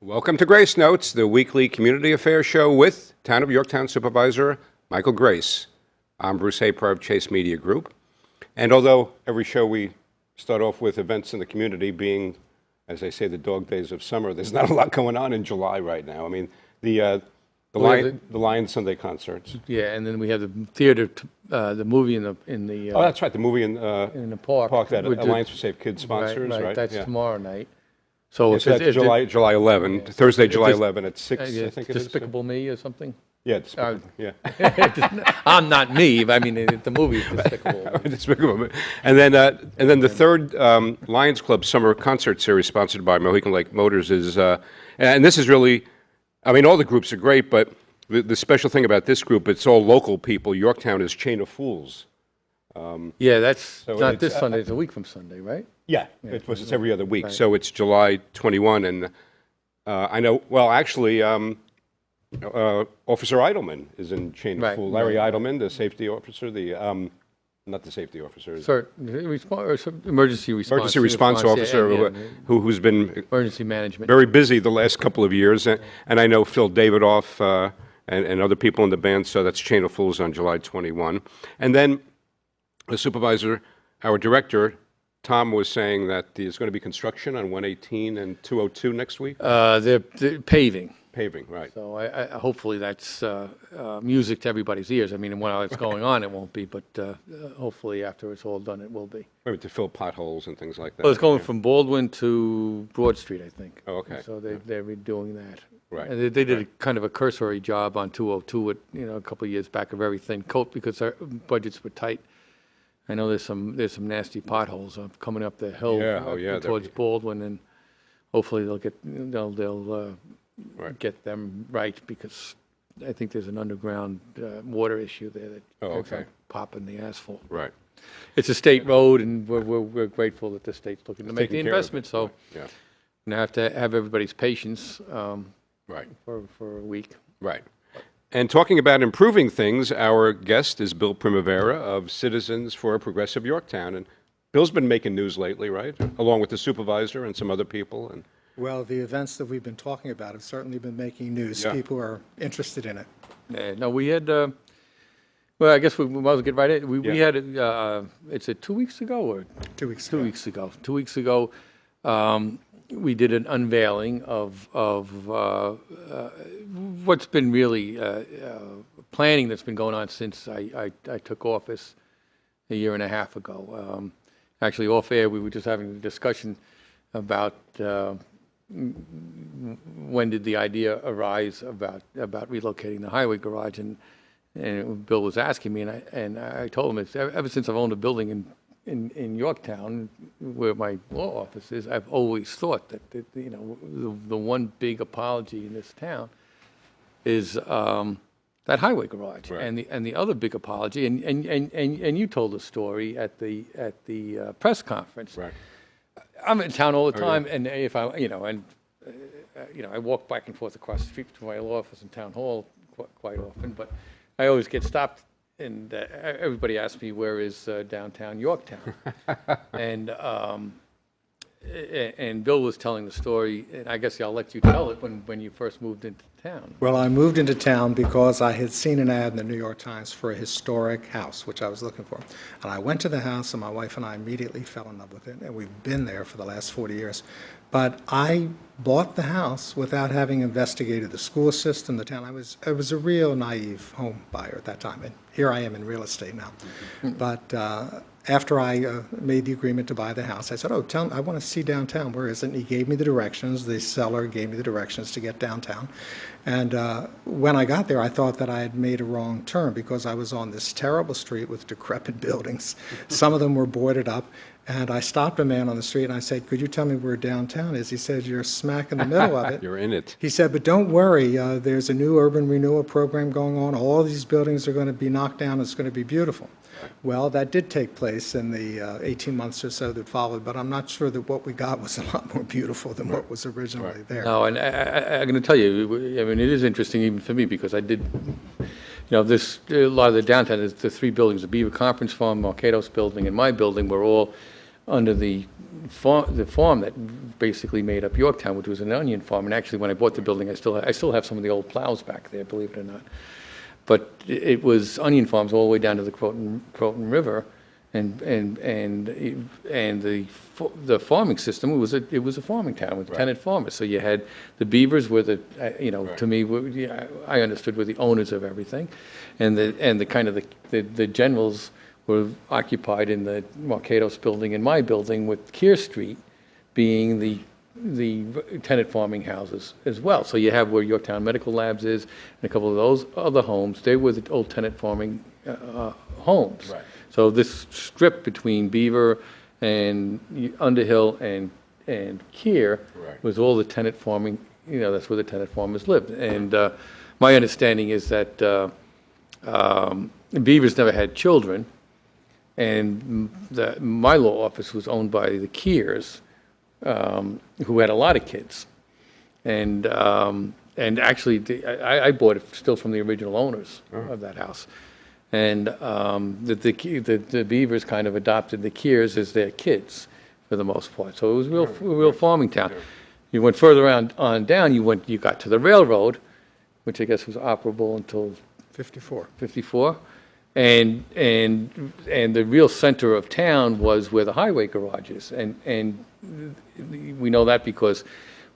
Welcome to Grace Notes, the weekly community affairs show with Town of Yorktown Supervisor Michael Grace. I'm Bruce Apar of Chase Media Group. And although every show we start off with events in the community being, as they say, the dog days of summer, there's not a lot going on in July right now. I mean, the Lion Sunday concerts. Yeah, and then we have the theater, the movie in the. Oh, that's right, the movie in the park. that Alliance for Safe Kids sponsors, right? That's yeah. tomorrow night. So Yes, that's July 11, yeah. Thursday, July 11 at 6, I think it is. Despicable Me or something? Yeah, Despicable, yeah. I'm not me, I mean, the movie is Despicable. Despicable Me. And then the third Lions Club Summer Concert Series, sponsored by Mohican Lake Motors, is, and this is really, I mean, all the groups are great, but the special thing about this group, it's all local people. Yorktown is Chain of Fools. Yeah, that's So not it's, this Sunday, it's a week from Sunday, right? Yeah, it's every other week. Right. So it's July 21, and I know, well, actually, Officer Idleman is in Chain of Right, Fools. Larry right. Idleman, the safety officer, not the safety officer. Emergency response. Emergency response officer yeah, who's been emergency management. very busy the last couple of years. And I know Phil Davidoff and other people in the band, so that's Chain of Fools on July 21. And then the supervisor, our director, Tom, was saying that there's going to be construction on 118 and 202 next week? They're paving. Paving, right. So I hopefully that's music to everybody's ears. I mean, while it's going on, it won't be, but hopefully after it's all done, it will be. Maybe to fill potholes and things like that. Well, it's going from Baldwin to Broad Street, I think. Oh, okay. So they're redoing that. Right. And they did a kind of a cursory job on 202 with, a couple of years back, a very thin coat because our budgets were tight. I know there's some nasty potholes coming up the hill towards Baldwin, and hopefully they'll Right. get them right because I think there's an underground water issue there that popping the asphalt. Right. It's a state road, and we're grateful that the state's looking to make the Taking care of investment. it. So Yeah. we have to have everybody's patience Right. for a week. Right. And talking about improving things, our guest is Bill Primavera of Citizens for Progressive Yorktown. And Bill's been making news lately, right? Along with the supervisor and some other people. And Well, the events that we've been talking about have certainly been making news. Yeah. People are interested in it. No, we had. Well, I guess we might as well get right in. We had it's 2 weeks ago or 2 weeks 2 ago. weeks ago. 2 weeks ago, we did an unveiling of what's been really planning that's been going on since I took office a year and a half ago. Actually, off air, we were just having a discussion about when did the idea arise about relocating the highway garage, and Bill was asking me, and I told him it's ever since I've owned a building in Yorktown, where my law office is, I've always thought that the one big apology in this town is that highway garage, Right. and the other big apology, and you told the story at the press conference. right. I'm in town all the Oh, time, and if I I walk back and forth across the street to my law office in town hall quite often, but I always get stopped. And everybody asks me, where is downtown Yorktown? and Bill was telling the story, and I guess I'll let you tell it when you first moved into town. Well, I moved into town because I had seen an ad in the New York Times for a historic house, which I was looking for. And I went to the house, and my wife and I immediately fell in love with it, and we've been there for the last 40 years. But I bought the house without having investigated the school system, the town. I was a real naive home buyer at that time, and here I am in real estate now. But after I made the agreement to buy the house, I said, I want to see downtown. Where is it? And he gave me the directions. The seller gave me the directions to get downtown. And when I got there, I thought that I had made a wrong turn because I was on this terrible street with decrepit buildings. Some of them were boarded up. And I stopped a man on the street and I said, could you tell me where downtown is? He said, you're smack in the middle of it. You're in it. He said, but don't worry, there's a new urban renewal program going on. All these buildings are going to be knocked down. It's going to be beautiful. Well, that did take place in the 18 months or so that followed, but I'm not sure that what we got was a lot more beautiful than what was originally there. No, and I'm going to tell you, I mean, it is interesting even for me because I did, this a lot of the downtown, the three buildings, the Beaver Conference Farm, Marcados Building, and my building were all under the farm that basically made up Yorktown, which was an onion farm. And actually, when I bought the building, I still have some of the old plows back there, believe it or not. But it was onion farms all the way down to the Croton River, and the farming system, it was a farming town with tenant farmers. So you had the beavers were to me, I understood were the owners of everything, and the kind of the generals were occupied in the Marcados building and my building, with Keir Street being the tenant farming houses as well. So you have where Yorktown Medical Labs is, and a couple of those other homes, they were the old tenant farming homes. Right. So this strip between Beaver and Underhill and Keir was all the tenant farming, that's where the tenant farmers lived. And my understanding is that Beavers never had children, and my law office was owned by the Keirs, who had a lot of kids. And actually, I bought it still from the original owners of that house. And the Beavers kind of adopted the Keirs as their kids for the most part. So it was a real farming town. You went further on down, you got to the railroad, which I guess was operable until 54. And the real center of town was where the highway garage is. And we know that because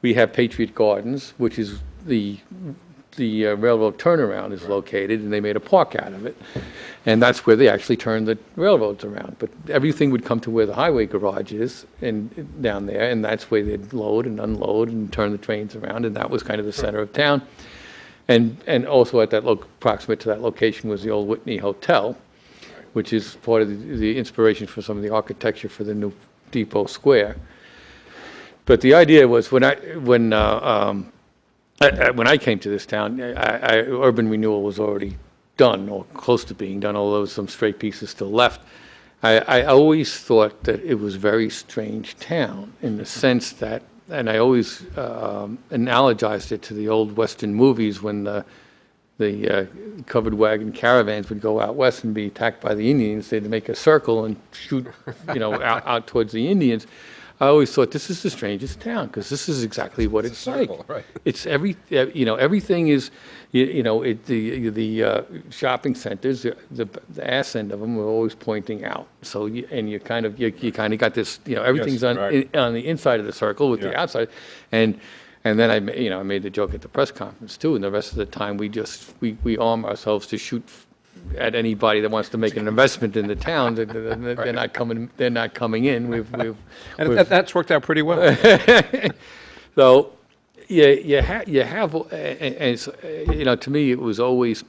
we have Patriot Gardens, which is the railroad turnaround is located, and they made a park out of it. And that's where they actually turned the railroads around. But everything would come to where the highway garage is and down there, and that's where they'd load and unload and turn the trains around, and that was kind of the center of town. And also at that proximate to that location was the old Whitney Hotel, which is part of the inspiration for some of the architecture for the new Depot Square. But the idea was when I came to this town, urban renewal was already done or close to being done, although some stray pieces still left. I always thought that it was a very strange town in the sense that, and I always analogized it to the old Western movies when the covered wagon caravans would go out west and be attacked by the Indians. They'd make a circle and shoot, out towards the Indians. I always thought this is the strangest town because this is exactly what it's like. Right. It's everything is, the shopping centers, the ass end of them are always pointing out. So you kind of got this, everything's on the inside of the circle with the outside, and then I made the joke at the press conference too. And the rest of the time we arm ourselves to shoot at anybody that wants to make an investment in the town. They're not coming. They're not coming in. And that's worked out pretty well. So you have, and to me it was always,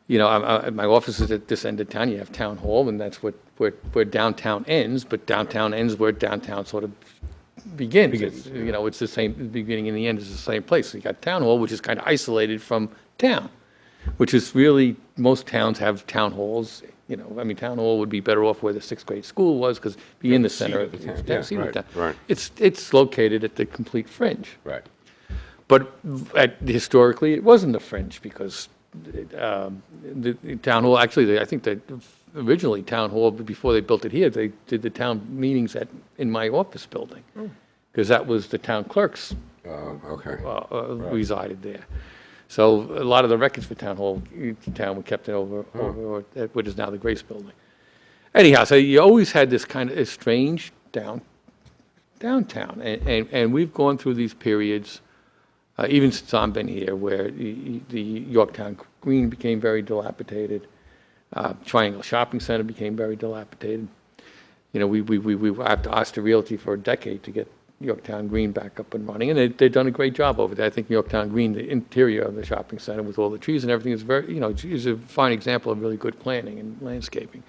my office is at this end of town. You have town hall, and that's where downtown ends. But downtown ends where downtown sort of begins. It's the same. The beginning and the end is the same place. So you got town hall, which is kind of isolated from town, which is really, most towns have town halls. Town hall would be better off where the sixth grade school was, because be in the center of the town. Right. It's located at the complete fringe. Right. But historically, it wasn't the fringe because the town hall, actually, I think that originally town hall, before they built it here, they did the town meetings in my office building, because that was the town clerks resided there. So a lot of the records for town hall, town were kept over at what is now the Grace Building. Anyhow, so you always had this kind of strange downtown, and we've gone through these periods, even since I've been here, where the Yorktown Green became very dilapidated, Triangle Shopping Center became very dilapidated. We have to ask the Realty for a decade to get Yorktown Green back up and running, and they've done a great job over there. I think Yorktown Green, the interior of the shopping center with all the trees and everything, is very, is a fine example of really good planning and landscaping.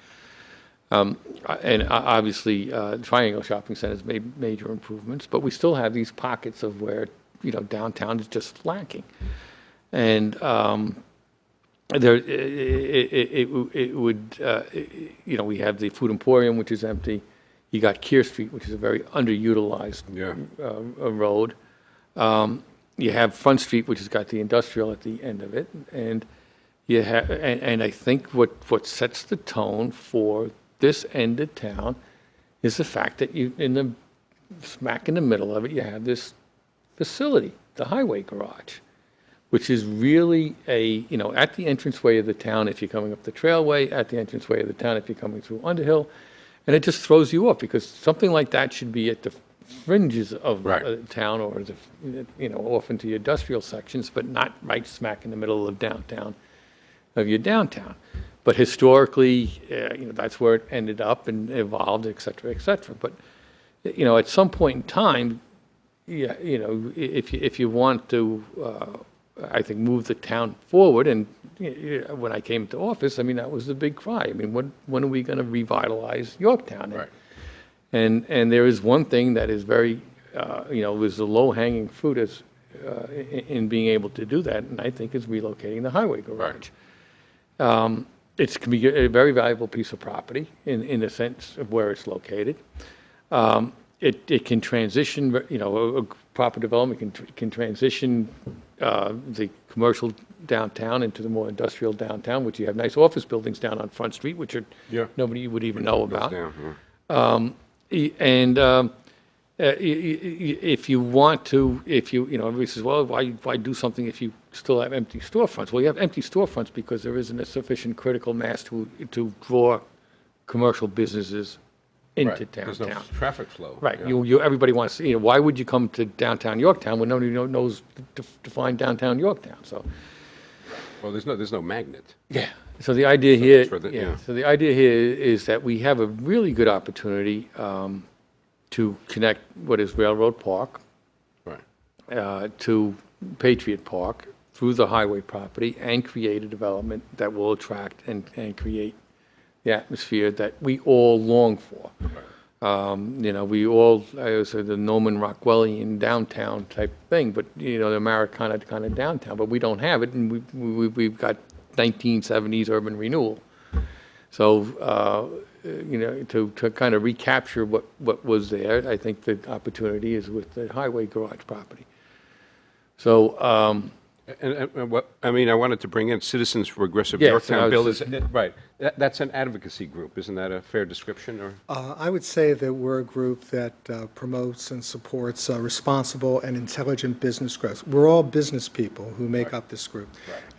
And obviously, Triangle Shopping Center has made major improvements, but we still have these pockets of where downtown is just lacking, and there it would we have the Food Emporium, which is empty. You got Keir Street, which is a very underutilized road. You have Front Street, which has got the industrial at the end of it, and you have, and I think what sets the tone for this end of town is the fact that smack in the middle of it, you have this facility, the highway garage, which is really at the entranceway of the town if you're coming up the trailway, at the entranceway of the town if you're coming through Underhill, and it just throws you off because something like that should be at the fringes of the town or off into the industrial sections, but not right smack in the middle of your downtown. But historically, that's where it ended up and evolved, et cetera, et cetera. But at some point in time, if you want to, I think, move the town forward, and when I came to office, I mean, that was the big cry. I mean, when are we going to revitalize Yorktown? Right. And there is one thing that is very, was the low-hanging fruit in being able to do that, and I think is relocating the highway garage. It can be a very valuable piece of property in the sense of where it's located. It can transition, a proper development can transition the commercial downtown into the more industrial downtown, which you have nice office buildings down on Front Street, which nobody would even know about. If you want to, everybody says, well, why do something if you still have empty storefronts? Well, you have empty storefronts because there isn't a sufficient critical mass to draw commercial businesses into downtown. There's no traffic flow. Right. Everybody wants to, why would you come to downtown Yorktown when nobody knows to find downtown Yorktown? So. Well, there's no magnet. Yeah. So the idea here, yeah. So the idea here is that we have a really good opportunity to connect what is Railroad Park to Patriot Park through the highway property and create a development that will attract and create the atmosphere that we all long for. We all, I would say, the Norman Rockwellian downtown type thing, but the Americana kind of downtown, but we don't have it, and we've got 1970s urban renewal. So, to kind of recapture what was there, I think the opportunity is with the highway garage property. So, And what I wanted to bring in Citizens for Progressive Yes, Yorktown I Bill. was Right. That's an advocacy group. Isn't that a fair description? Or I would say that we're a group that promotes and supports responsible and intelligent business growth. We're all business people who make up this group.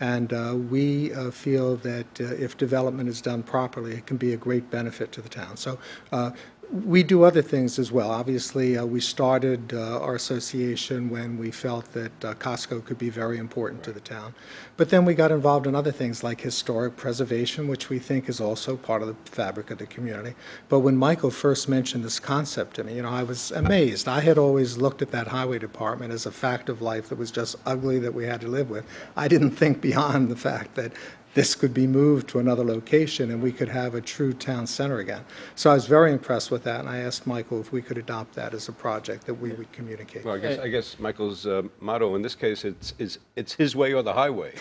And we feel that if development is done properly, it can be a great benefit to the town. So we do other things as well. Obviously, we started our association when we felt that Costco could be very important to the town. But then we got involved in other things like historic preservation, which we think is also part of the fabric of the community. But when Michael first mentioned this concept to me, I was amazed. I had always looked at that highway department as a fact of life that was just ugly that we had to live with. I didn't think beyond the fact that this could be moved to another location and we could have a true town center again. So I was very impressed with that, and I asked Michael if we could adopt that as a project that we would communicate. well, I guess Michael's motto in this case it's his way or the highway.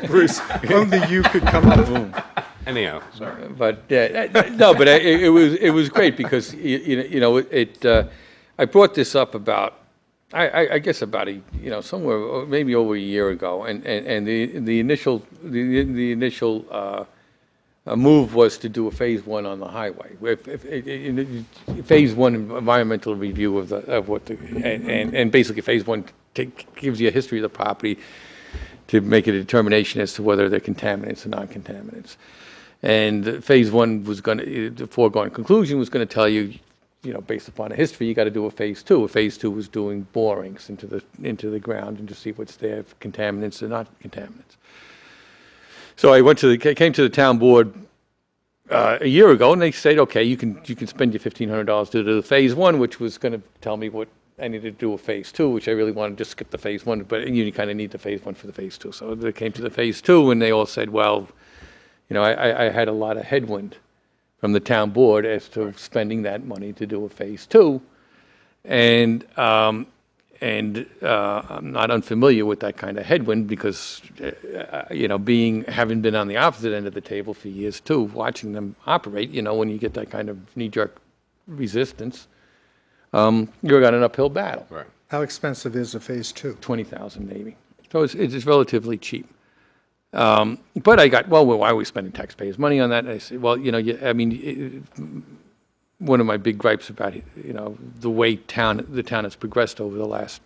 Bruce, only you could come up with Anyhow, sorry. but no, but it was great because I brought this up about. I guess about somewhere maybe over a year ago, and the initial move was to do a phase one on the highway. Phase one environmental review and basically phase one gives you a history of the property to make a determination as to whether they're contaminants or non-contaminants. And phase one was the foregone conclusion was going to tell you, based upon a history, you got to do a phase two. A phase two was doing borings into the ground and to see what's there, if contaminants or not contaminants. So I came to the town board a year ago, and they said, okay, you can spend your $1,500 to do the phase one, which was going to tell me what I needed to do a phase two, which I really wanted to just skip the phase one, but you kind of need the phase one for the phase two. So they came to the phase two, and they all said, well, I had a lot of headwind from the town board as to spending that money to do a phase two. And I'm not unfamiliar with that kind of headwind because, having been on the opposite end of the table for years too, watching them operate, when you get that kind of knee-jerk resistance, you're got an uphill battle. Right. How expensive is a phase two? $20,000 maybe. So it's relatively cheap. But I got, well, why are we spending taxpayers' money on that? And I said, well, I mean, one of my big gripes about, the way the town has progressed over the last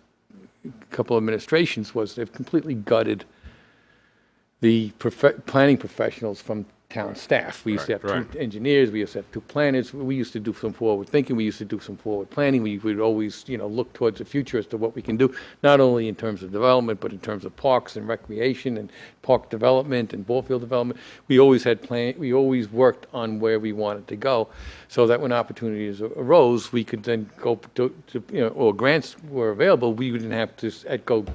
couple of administrations was they've completely gutted the planning professionals from town staff. We used to have two engineers, we used to have two planners, we used to do some forward thinking, we used to do some forward planning, we would always, look towards the future as to what we can do, not only in terms of development, but in terms of parks and recreation and park development and ball field development. We always we always worked on where we wanted to go, so that when opportunities arose, we could then go or grants were available, we didn't have to go,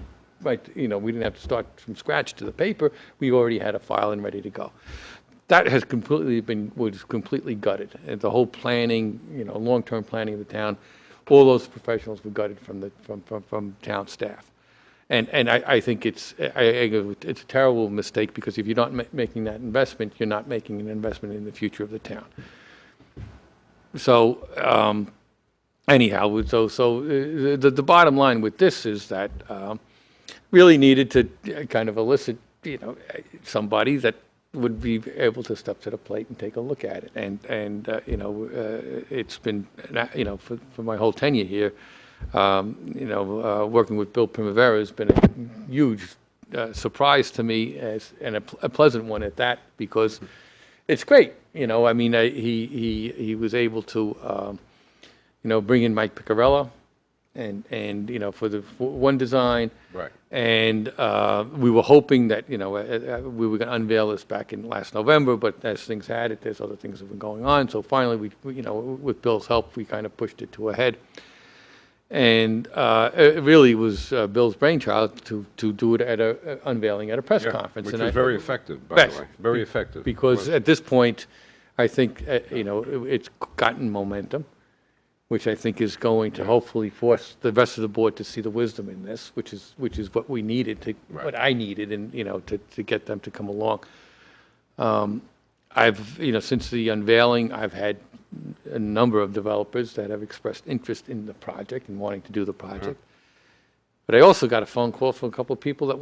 right, we didn't have to start from scratch to the paper, we already had a file and ready to go. That has was completely gutted. And the whole planning, long-term planning of the town, all those professionals were gutted from town staff. And I think it's a terrible mistake, because if you're not making that investment, you're not making an investment in the future of the town. So anyhow, the bottom line with this is that really needed to kind of elicit, somebody that would be able to step to the plate and take a look at it. And it's been, for my whole tenure here, working with Bill Primavera has been a huge surprise to me, and a pleasant one at that, because it's great. I mean, he was able to, bring in Mike Piccarello, and for the one design. Right. And we were hoping that, we were going to unveil this back in last November, but as things had it, there's other things that were going on. So finally, we with Bill's help, we kind of pushed it to a head. And it really was Bill's brainchild to do it at a unveiling at a press conference. Which was very effective, by the way. Very effective. Because at this point, I think, it's gotten momentum, which I think is going to hopefully force the rest of the board to see the wisdom in this, which is what we needed what I needed, and to get them to come along. I've since the unveiling, I've had a number of developers that have expressed interest in the project and wanting to do the project. But I also got a phone call from a couple of people that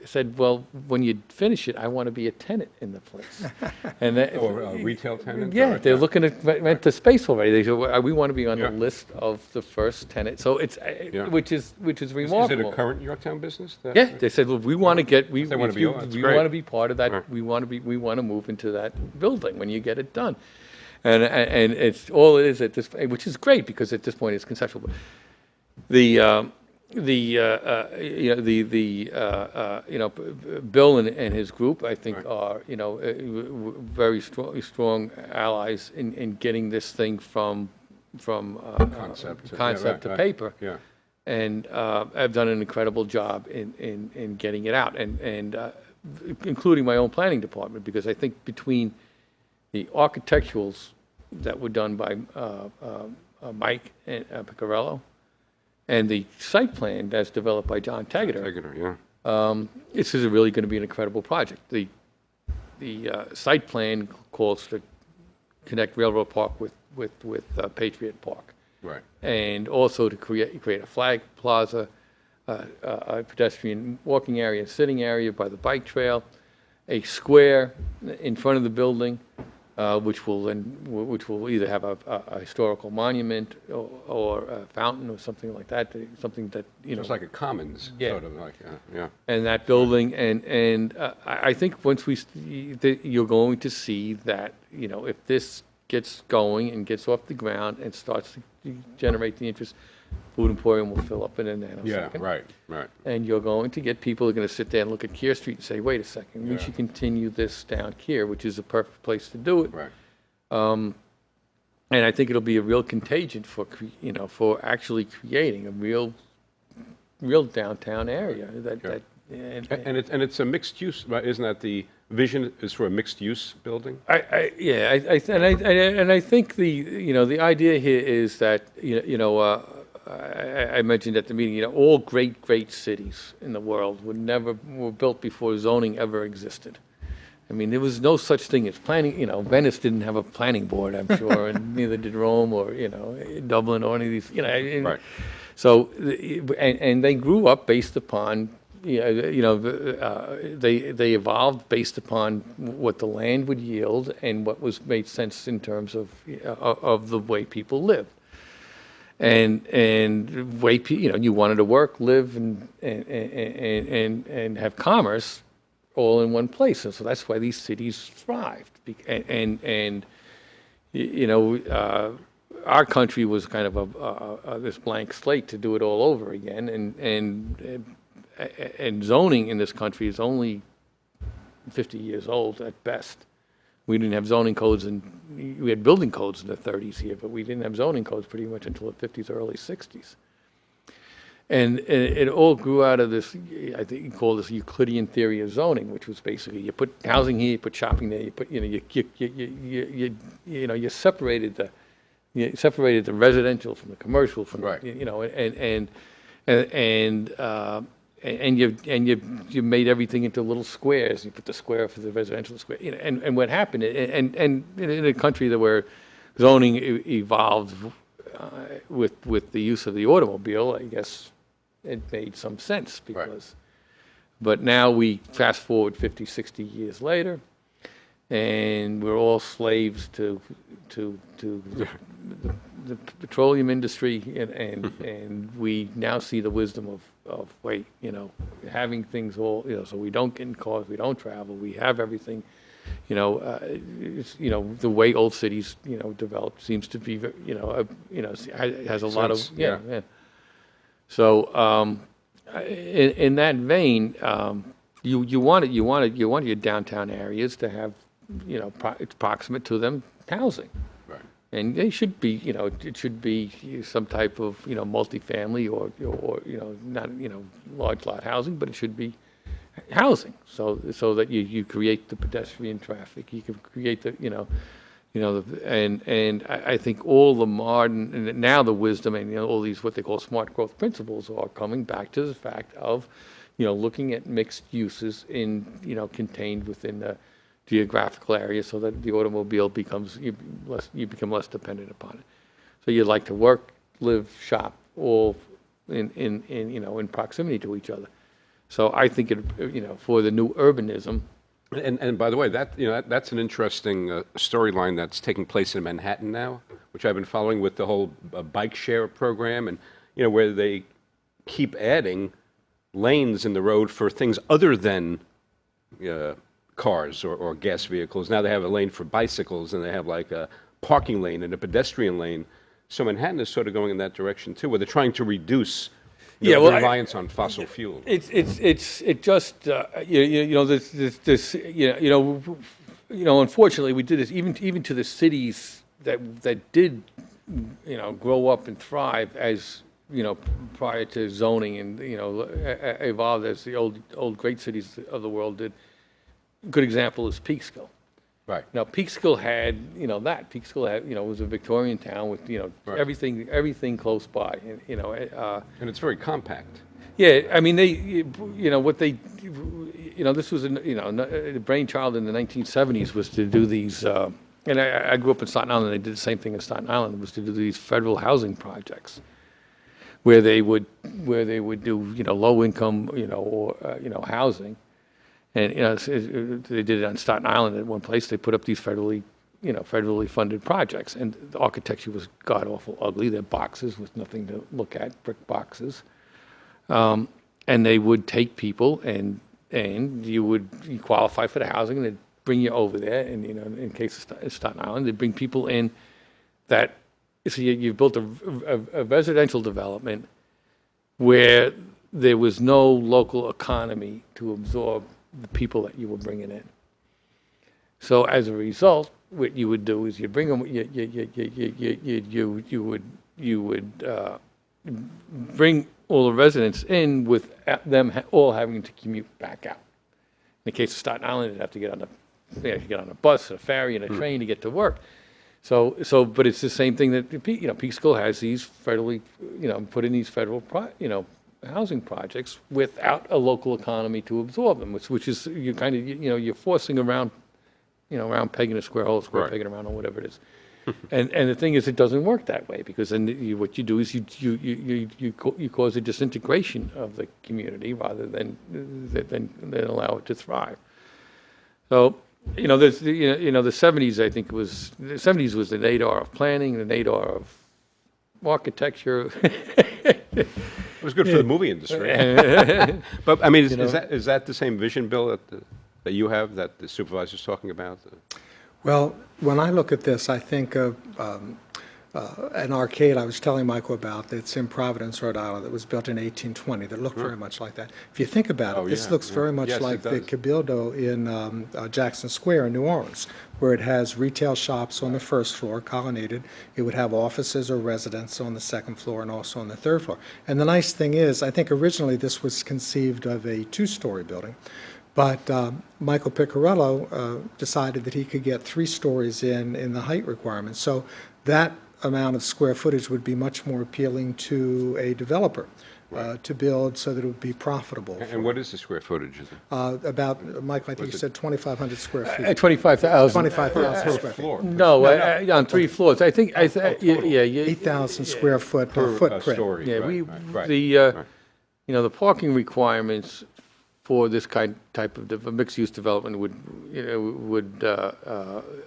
said, well, when you finish it, I want to be a tenant in the place. And Or a retail tenant? yeah, they're looking to rent the space already. They said, well, we want to be on the list of the first tenant. So it's, which is remarkable. Is it a current Yorktown business? Yeah, they said, well, we want to get, we want to be part of that. Right. We want to move into that building when you get it done. And it's all it is at this, which is great, because at this point it's conceptual. But Bill and his group, I think, are very strong allies in getting this thing from concept to paper. Yeah. And I've done an incredible job in getting it out, and including my own planning department, because I think between the architecturals that were done by Mike and Piccarello, and the site plan that's developed by John Taggart, this is really going to be an incredible project. The site plan calls to connect Railroad Park with Patriot Park, right, and also to create a flag plaza, a pedestrian walking area, sitting area by the bike trail, a square in front of the building, which will either have a historical monument or a fountain or something like that, something that it's like a commons, sort of like, And that building, and I think once you're going to see that, if this gets going and gets off the ground and starts to generate the interest, Food Emporium will fill up in a nanosecond. Right. And you're going to get people who are going to sit there and look at Keir Street and say, wait a second, we should continue this down Keir, which is a perfect place to do it. Right. And I think it'll be a real contagion for actually creating a real downtown area. And it's a mixed use, right? Isn't that the vision, is for a mixed use building? I think the idea here is that I mentioned at the meeting, all great cities in the world were built before zoning ever existed. I mean, there was no such thing as planning. Venice didn't have a planning board, I'm sure, and neither did Rome or Dublin or any of these. Right. So, and they grew up based upon they evolved based upon what the land would yield and what was made sense in terms of the way people lived. And you wanted to work, live, and have commerce all in one place. And so that's why these cities thrived. Our country was kind of this blank slate to do it all over again. And zoning in this country is only 50 years old at best. We didn't have zoning codes, and we had building codes in the 30s here, but we didn't have zoning codes pretty much until the 50s, early 60s. And it all grew out of this, I think you call this Euclidean theory of zoning, which was basically you put housing here, you put shopping there, you put you separated the residential from the commercial from Right. and you made everything into little squares. You put the square for the residential square, and what happened, and in a country where zoning evolved with the use of the automobile, I guess it made some sense because. Right. But now we fast forward 50, 60 years later, and we're all slaves to the petroleum industry, and we now see the wisdom of having things all, so we don't get in cars, we don't travel, we have everything, the way old cities, developed seems to be, has a lot of, yeah. So, in that vein, you want your downtown areas to have, it's proximate to them housing. Right. And they should be, it should be some type of, multifamily or not, large lot housing, but it should be housing. So that you create the pedestrian traffic, you can create the, and I think all the modern, and now the wisdom and, all these, what they call smart growth principles are coming back to the fact of, looking at mixed uses in, contained within the geographical area so that the automobile you become less dependent upon it. So you'd like to work, live, shop, all in proximity to each other. So I think for the new urbanism. And by the way, that's an interesting storyline that's taking place in Manhattan now, which I've been following with the whole bike share program, and where they keep adding lanes in the road for things other than cars or gas vehicles. Now they have a lane for bicycles, and they have like a parking lane and a pedestrian lane. So Manhattan is sort of going in that direction too, where they're trying to reduce the reliance on fossil fuel. Unfortunately, we did this even to the cities that did, grow up and thrive as, prior to zoning and, evolved as the old great cities of the world did. A good example is Peekskill. Right. Now, Peekskill had, that. Peekskill had, was a Victorian town with, Right. everything close by. And it's very compact. Yeah, I mean, what they, this was, the brainchild in the 1970s was to do these, and I grew up in Staten Island, and they did the same thing in Staten Island, was to do these federal housing projects where they would do, low income, housing. And they did it on Staten Island at one place. They put up these federally funded projects, and the architecture was god awful ugly. They're boxes with nothing to look at, brick boxes. And they would take people, and you qualify for the housing, and they'd bring you over there. And in case of Staten Island, they'd bring people in that. So you've built a residential development where there was no local economy to absorb the people that you were bringing in. So as a result, what you would do is you bring them. You would bring all the residents in with them all having to commute back out. In the case of Staten Island, they'd have to get on a bus, a ferry, and a train to get to work. So, but it's the same thing that Peekskill has these federally, put in these federal, housing projects without a local economy to absorb them, which is you're forcing around, round peg in a square hole, square Right. peg in a round hole, whatever it is. And the thing is, it doesn't work that way, because then what you do is you cause a disintegration of the community rather than allow it to thrive. So, there's the 70s. I think the 70s was the nadir of planning, the nadir of architecture. It was good for the movie industry. But I mean, is that the same vision, Bill, that you have, that the supervisor's talking about? Well, when I look at this, I think of an arcade I was telling Michael about that's in Providence, Rhode Island, that was built in 1820, that looked very much like that. If you think about it, this looks very much Yes, like it the does. Cabildo in Jackson Square in New Orleans, where it has retail shops on the first floor, colonnaded. It would have offices or residence on the second floor and also on the third floor. And the nice thing is, I think originally this was conceived of a two-story building. But Michael Piccarello decided that he could get 3 stories in the height requirement. So that amount of square footage would be much more appealing to a developer to build, so that it would be profitable. And what is the square footage? Is it? About, Michael, I think you said 2,500 square feet. At 25,000. 25,000 square feet. Floor. No, on 3 floors. I think, yeah. 8,000 square foot footprint. Story. Yeah, right. The parking requirements for this type of mixed-use development would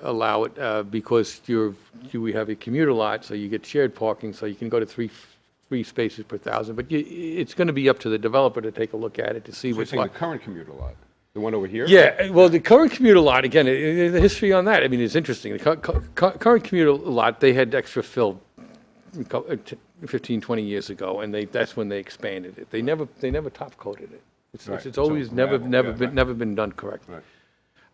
allow it, because we have a commuter lot, so you get shared parking, so you can go to three spaces per 1,000. But it's going to be up to the developer to take a look at it to see You're what's saying like. the current commuter lot, the one over here? Yeah, well, the current commuter lot, again, the history on that, I mean, it's interesting. The current commuter lot, they had extra fill 15, 20 years ago, and that's when they expanded it. They never top coated it. Right. It's always So never gravel, never been done correctly.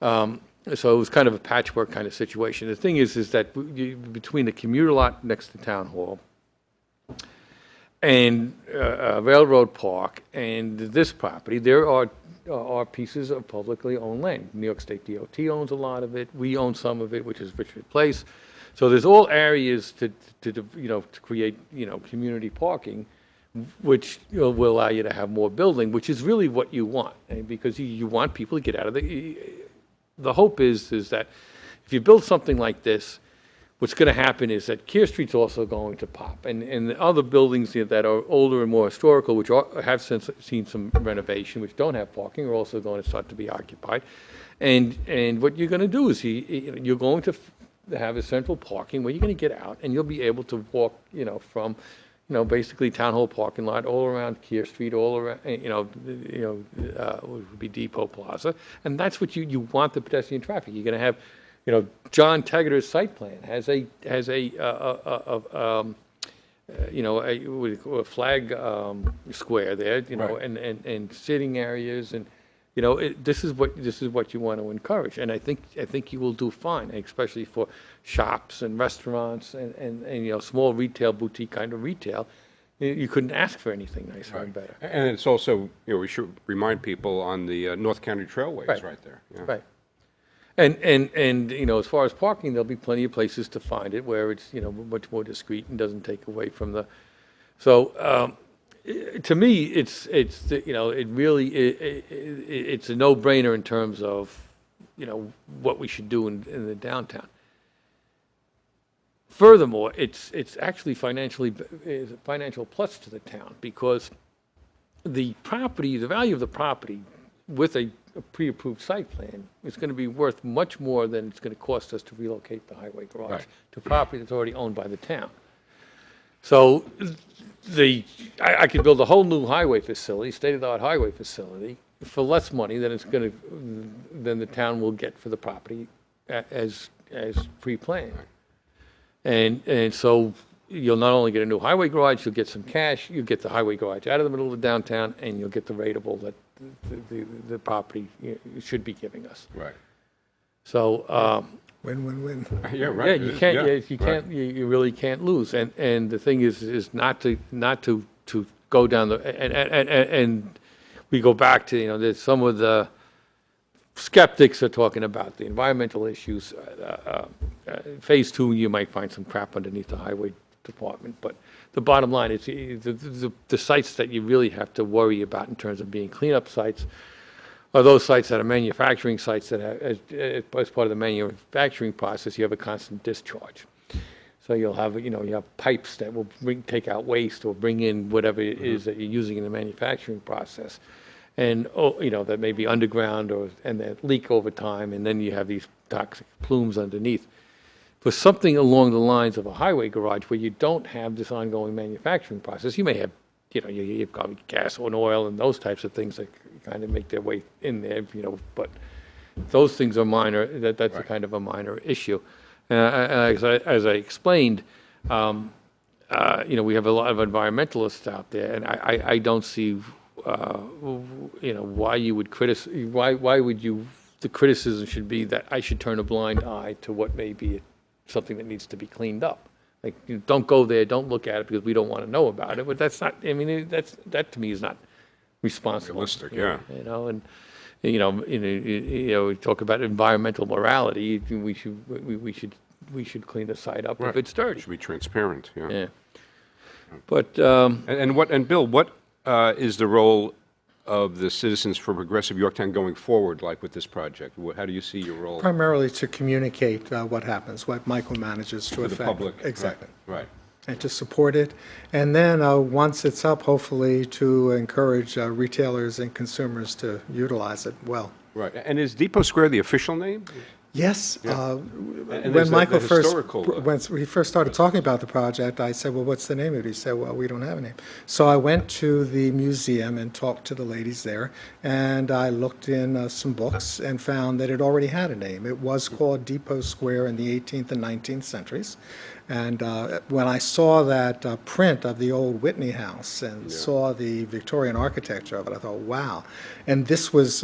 Right. So it was kind of a patchwork kind of situation. The thing is that between the commuter lot next to Town Hall and Railroad Park and this property, there are pieces of publicly owned land. New York State DOT owns a lot of it. We own some of it, which is Richard Place. So there's all areas to create community parking, which will allow you to have more building, which is really what you want, because you want people to get out of the hope is that if you build something like this, what's going to happen is that Kear Street's also going to pop, and the other buildings that are older and more historical, which have since seen some renovation, which don't have parking, are also going to start to be occupied. And what you're going to do is you're going to have a central parking where you're going to get out, and you'll be able to walk, from basically Town Hall parking lot, all around Kear Street, all around, would be Depot Plaza. And that's what you want, the pedestrian traffic. You're going to have, John Tegeter's site plan has a flag square there, Right. and sitting areas, and this is what you want to encourage, and I think you will do fine, especially for shops and restaurants and small retail, boutique kind of retail. You couldn't ask for anything nicer and better. And it's also, we should remind people on the North County Trailways right there. Yeah. Right. And as far as parking, there'll be plenty of places to find it where it's much more discreet and doesn't take away from the. So to me, it's it's a no-brainer in terms of what we should do in the downtown. Furthermore, it's actually is a financial plus to the town, because the value of the property with a pre-approved site plan is going to be worth much more than it's going to cost us to relocate the highway garage to property that's already owned by the town. So I could build a whole new highway facility, state-of-the-art highway facility, for less money than the town will get for the property as pre-planned. And so you'll not only get a new highway garage, you'll get some cash, you'll get the highway garage out of the middle of the downtown, and you'll get the rateable that the property should be giving us. Right. So win-win-win. Yeah, right. Yeah, you really can't lose. And the thing is not to go down and we go back to there's some of the skeptics are talking about the environmental issues. Phase 2, you might find some crap underneath the highway department, but the bottom line is the sites that you really have to worry about in terms of being cleanup sites are those sites that are manufacturing sites that have, as part of the manufacturing process, you have a constant discharge. So you'll have, you have pipes that will take out waste or bring in whatever it is that you're using in the manufacturing process. And, that may be underground and that leak over time, and then you have these toxic plumes underneath. For something along the lines of a highway garage where you don't have this ongoing manufacturing process, you may have, you've got gas and oil and those types of things that kind of make their way in there, but those things are minor. That's a kind of a minor issue. As I explained, we have a lot of environmentalists out there, and I don't see, why you would why would you, the criticism should be that I should turn a blind eye to what may be something that needs to be cleaned up. Like, don't go there, don't look at it because we don't want to know about it. But that's not, that to me is not responsible. Realistic, yeah. And we talk about environmental morality. We should clean the site up if it's dirty. It should be transparent, yeah. Yeah. But And Bill, what is the role of the citizens for Progressive Yorktown going forward, like with this project? How do you see your role? Primarily to communicate what happens, what Michael manages to To affect. the public? Exactly. Right. And to support it. And then, once it's up, hopefully to encourage retailers and consumers to utilize it well. Right. And is Depot Square the official name? Yes. And When there's Michael the first, historical, when we first started talking about the project, I said, well, what's the name of it? He said, well, we don't have a name. So I went to the museum and talked to the ladies there, and I looked in some books and found that it already had a name. It was called Depot Square in the 18th and 19th centuries. And when I saw that print of the old Whitney House and saw the Victorian architecture of it, I thought, wow. And this was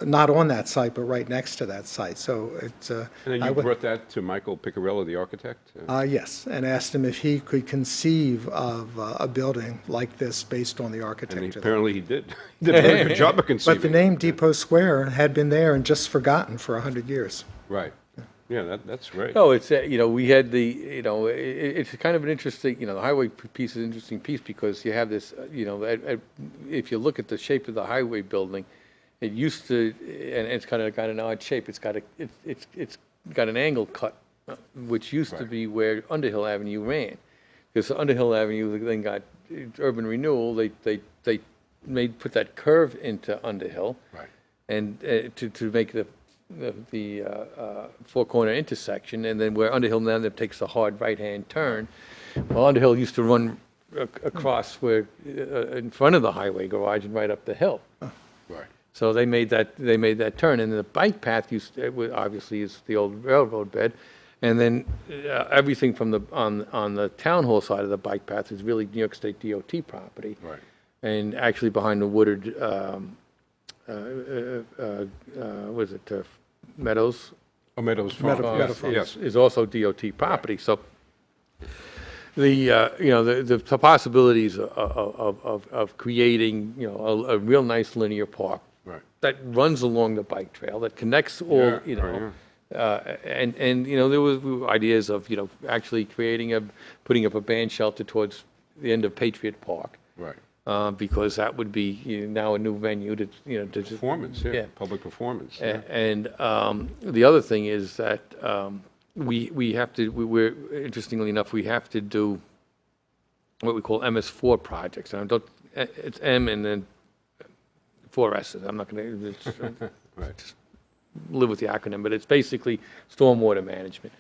not on that site, but right next to that site. So it's. And then you brought that to Michael Piccarello, the architect? Yes, and asked him if he could conceive of a building like this based on the architecture. And apparently he did. He did a very good job of conceiving. But the name Depot Square had been there and just forgotten for 100 years. Right. Yeah, that's great. no, it's we had the it's kind of an interesting the highway piece is an interesting piece because you have this if you look at the shape of the highway building, it used to and it's kind of got an odd shape. It's got an angle cut, which used to be where Underhill Avenue ran, because Underhill Avenue then got urban renewal. They put that curve into Underhill, Right. and to make the four-corner intersection, and then where Underhill now takes a hard right-hand turn. Well, Underhill used to run across where in front of the highway garage and right up the hill. Right. So they made that turn, and the bike path obviously is the old railroad bed, and then everything from on the town hall side of the bike path is really New York State DOT property. Right. And actually behind the Woodard, was it Meadows? Oh, Meadows Farm. Meadow Farm. Yes. Is also DOT property. So the possibilities of creating a real nice linear park Right. that runs along the bike trail that connects all and there was ideas of actually putting up a band shelter towards the end of Patriot Park. Right. Because that would be now a new venue to Performance, yeah. Public performance. Yeah. And the other thing is that we're interestingly enough, we have to do what we call MS4 projects. And it's M and then 4 S's. I'm not going to Right. live with the acronym, but it's basically stormwater management.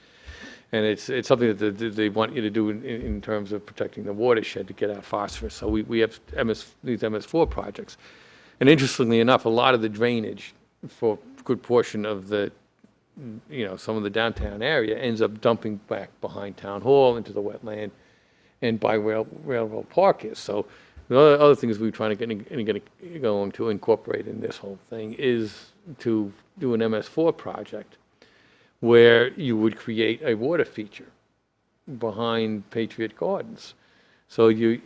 And it's something that they want you to do in terms of protecting the watershed to get out phosphorus. So we have these MS4 projects. And interestingly enough, a lot of the drainage for a good portion of some of the downtown area ends up dumping back behind Town Hall into the wetland and by Railroad Park is. So the other things we're trying to going to incorporate in this whole thing is to do an MS4 project where you would create a water feature behind Patriot Gardens. So you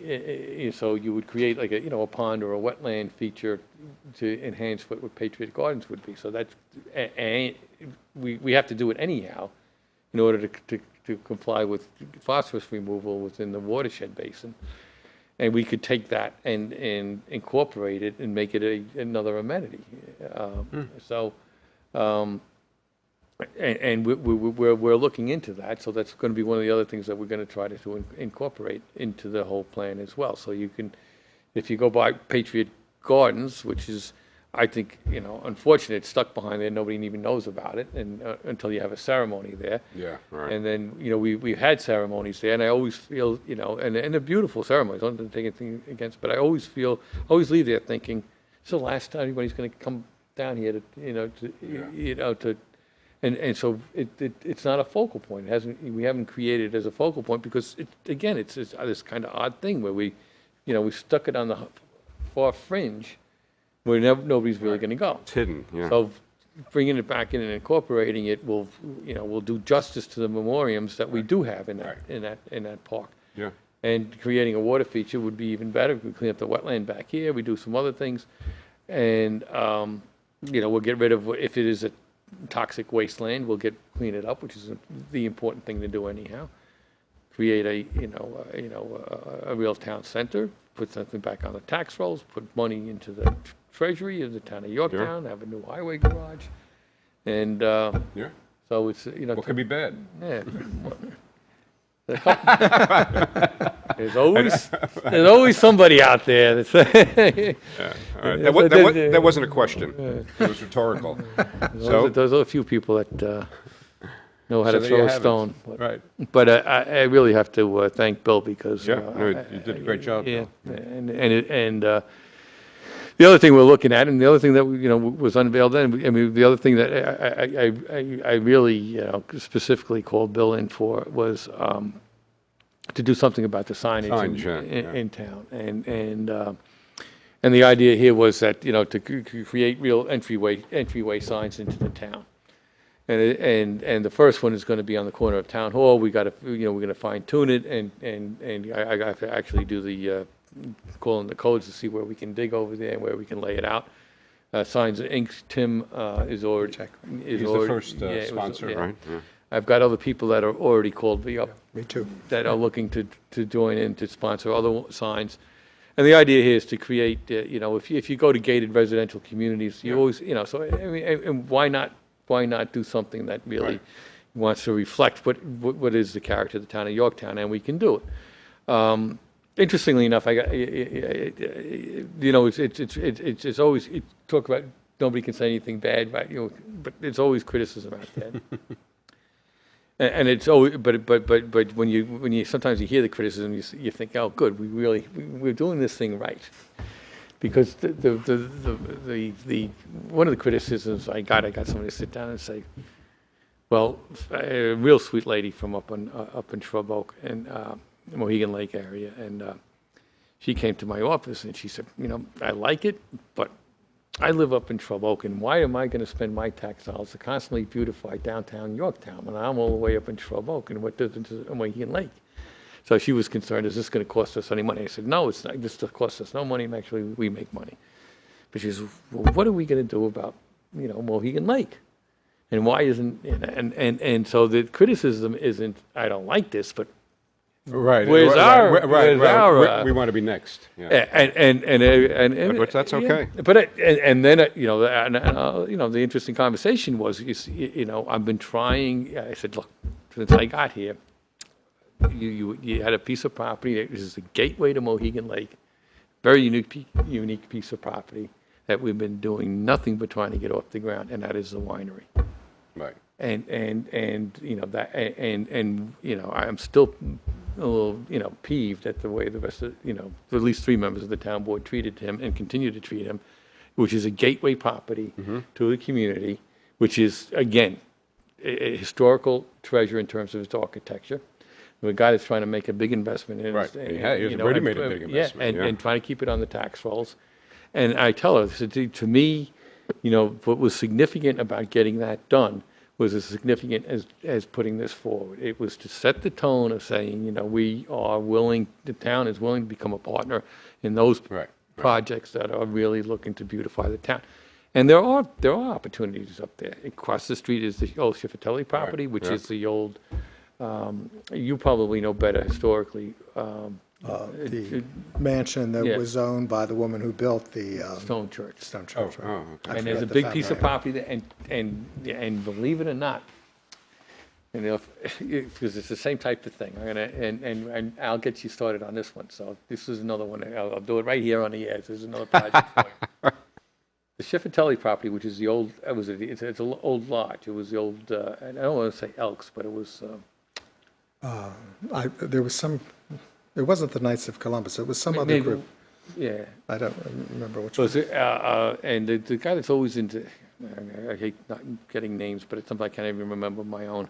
would create like a pond or a wetland feature to enhance what Patriot Gardens would be. So that's we have to do it anyhow in order to comply with phosphorus removal within the watershed basin. And we could take that and incorporate it and make it another amenity. And we're looking into that, so that's going to be one of the other things that we're going to try to incorporate into the whole plan as well. So you can, if you go by Patriot Gardens, which is, I think, unfortunate, it's stuck behind there, nobody even knows about it, and until you have a ceremony there. Yeah, right. And then, we've had ceremonies there, and I always feel, and they're beautiful ceremonies, I don't take anything against, but I always leave there thinking, it's the last time anybody's going to come down here to, and so it's not a focal point. We haven't created it as a focal point because it's this kind of odd thing where we stuck it on the far fringe where nobody's really going to go. It's hidden, yeah. So bringing it back in and incorporating it will do justice to the memoriams that we do have in that park. Yeah. And creating a water feature would be even better. We clean up the wetland back here. We do some other things, and we'll get rid of, if it is a toxic wasteland, we'll clean it up, which is the important thing to do anyhow. Create a real town center. Put something back on the tax rolls. Put money into the treasury of the town of Yorktown. Have a new highway garage, and so it's What could be bad? Yeah. There's always somebody out there that's. All right. That wasn't a question. It was rhetorical. So There's a few people that know how to there throw you a have it. stone. Right. But I really have to thank Bill because Yeah, no, you did a great job, Yeah, Bill. and the other thing we're looking at, and the other thing that was unveiled then. I mean, the other thing that I really specifically called Bill in for was to do something about the signage in town, and the idea here was that to create real entryway signs into the town. And the first one is going to be on the corner of Town Hall. We're going to fine tune it, and I have to actually do the call in the codes to see where we can dig over there and where we can lay it out. Signs and inks. Tim is already. He's the first sponsor, right? Yeah. I've got other people that are already called me up. Me too. That are looking to join in to sponsor other signs. And the idea here is to create, if you go to gated residential communities, you always, so I mean, and why not do something that really wants to reflect what is the character of the town of Yorktown, and we can do it. Interestingly enough, I got, it's always, you talk about nobody can say anything bad, right? But it's always criticism out there. And it's always, but when you sometimes you hear the criticism, you think, oh, good, we're doing this thing right, because the one of the criticisms I got somebody to sit down and say, well, a real sweet lady from up in Shrub Oak and Mohegan Lake area, and she came to my office and she said, I like it, but I live up in Shrub Oak, and why am I going to spend my tax dollars to constantly beautify downtown Yorktown when I'm all the way up in Shrub Oak, and what difference is Mohegan Lake? So she was concerned, is this going to cost us any money? I said, no, it's not. This costs us no money, and actually we make money. But she says, well, what are we going to do about, Mohegan Lake? And why isn't, and so the criticism isn't, I don't like this, but Right. Where's Right. our, We want to be next. Yeah. And But that's okay. But and then the interesting conversation was, I've been trying. I said, look, since I got here, you had a piece of property that is the gateway to Mohegan Lake, very unique piece of property that we've been doing nothing but trying to get off the ground, and that is the winery. Right. And I'm still a little peeved at the way the rest of at least 3 members of the town board treated him and continue to treat him, which is a gateway property to the community, which is again a historical treasure in terms of its architecture. A guy that's trying to make a big investment in it. Right. He's already made a big investment. And trying to keep it on the tax rolls. And I tell her, I said, to me, what was significant about getting that done was as significant as putting this forward. It was to set the tone of saying, we are willing, the town is willing to become a partner in those projects that are really looking to beautify the town. And there are opportunities up there. Across the street is the old Schifatelli property, which is the old, you probably know better historically, The mansion that Yeah. was owned by the woman who built the Stone Church. Stone Church. right? I And there's forget a the big family piece of name. property there, and believe it or not, because it's the same type of thing. And I'll get you started on this one. So this is another one. I'll do it right here on the edge. There's another project for you. The Schifatelli property, which is the old, it's an old lodge. It was the old, I don't want to say Elks, but it was, There was some, it wasn't the Knights of Columbus, it was some other maybe- group. yeah. I don't remember which So one. and the guy that's always into, I hate not getting names, but sometimes I can't even remember my own.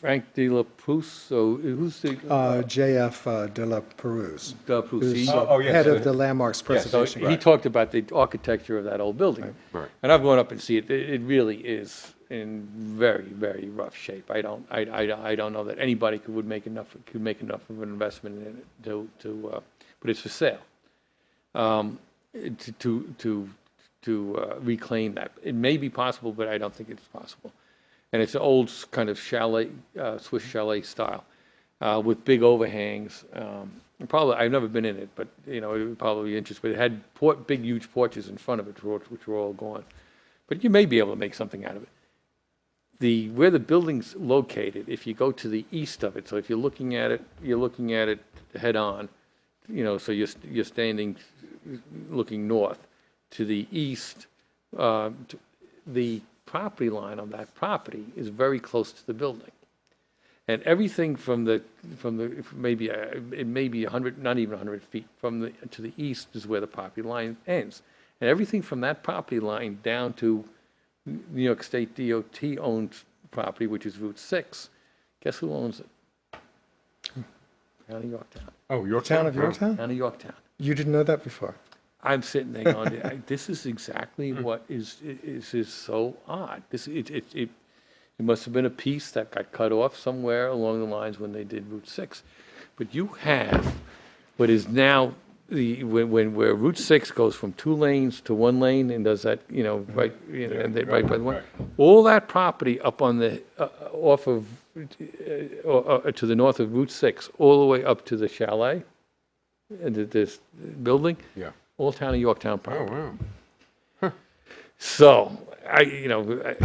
Frank de la Prousse, so who's the? J.F. de la Perouse, De la Prousse. who's He- yes. head of the Landmarks So Preservation. he talked about the architecture of that old building. Right. And I've gone up and seen it. It really is in very, very rough shape. I don't know that anybody could make enough of an investment in it but it's for sale. To reclaim that. It may be possible, but I don't think it's possible. And it's an old kind of chalet, Swiss chalet style, with big overhangs. Probably, I've never been in it, but, it would probably be interesting. But it had big, huge porches in front of it, which were all gone. But you may be able to make something out of it. Where the building's located, if you go to the east of it, so if you're looking at it head on, so you're standing, looking north. To the east, the property line on that property is very close to the building. And everything from the maybe it may be 100, not even 100 feet to the east is where the property line ends. And everything from that property line down to New York State DOT owned property, which is Route 6. Guess who owns it? Town of Yorktown. Oh, Yorktown? Town of Yorktown? Town of Yorktown. You didn't know that before? I'm sitting there going, this is exactly what is so odd. It must have been a piece that got cut off somewhere along the lines when they did Route 6. But you have what is now where Route 6 goes from 2 lanes to 1 lane and does that, right, right by the one. All that property up on the off of to the north of Route 6, all the way up to the chalet, and this building. Yeah. All Town of Yorktown Oh, property. wow. So I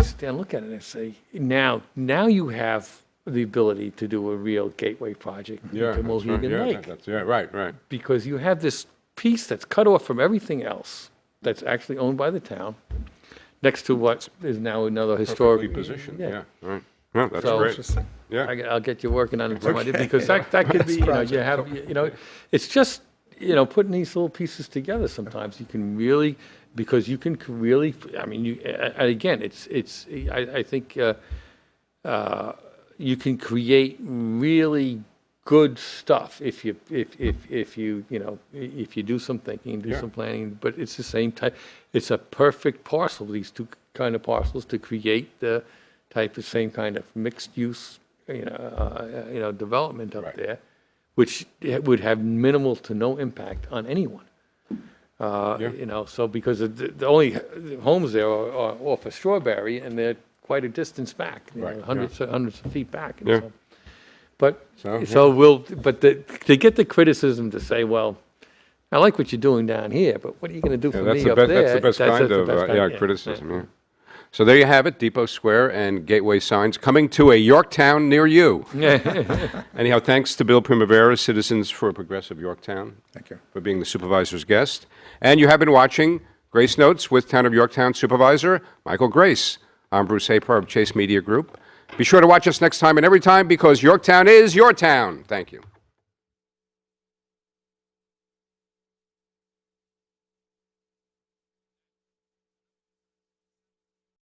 sit down and look at it and say, now you have the ability to do a real gateway project Yeah, to that's right. Mohegan Yeah, Lake. right. Because you have this piece that's cut off from everything else that's actually owned by the town, next to what is now another historic Perfectly positioned, Yeah. yeah, right. Yeah, that's So- great. Interesting. Yeah. I'll get you working on it tomorrow, because that could be, it's just, putting these little pieces together sometimes, you can really, because you can really, I mean, again, I think you can create really good stuff if you do some thinking, do Yeah. some planning, but it's the same type, it's a perfect parcel, these two kind of parcels to create the same kind of mixed use, development up Right. there, which would have minimal to no impact on anyone. So because the only homes there are off of Strawberry, and they're quite a distance back, Right, yeah. hundreds of feet back. And Yeah. To get the criticism to say, well, I like what you're doing down here, but what are you going to do for That's me the up best, there? that's the best kind the of, best kind, criticism, yeah. So there you have it, Depot Square and Gateway signs coming to a Yorktown near you. Anyhow, thanks to Bill Primavera, Citizens for Progressive Yorktown. Thank you. For being the supervisor's guest. And you have been watching Grace Notes with Town of Yorktown Supervisor Michael Grace. I'm Bruce Apar of Chase Media Group. Be sure to watch us next time and every time, because Yorktown is your town. Thank you.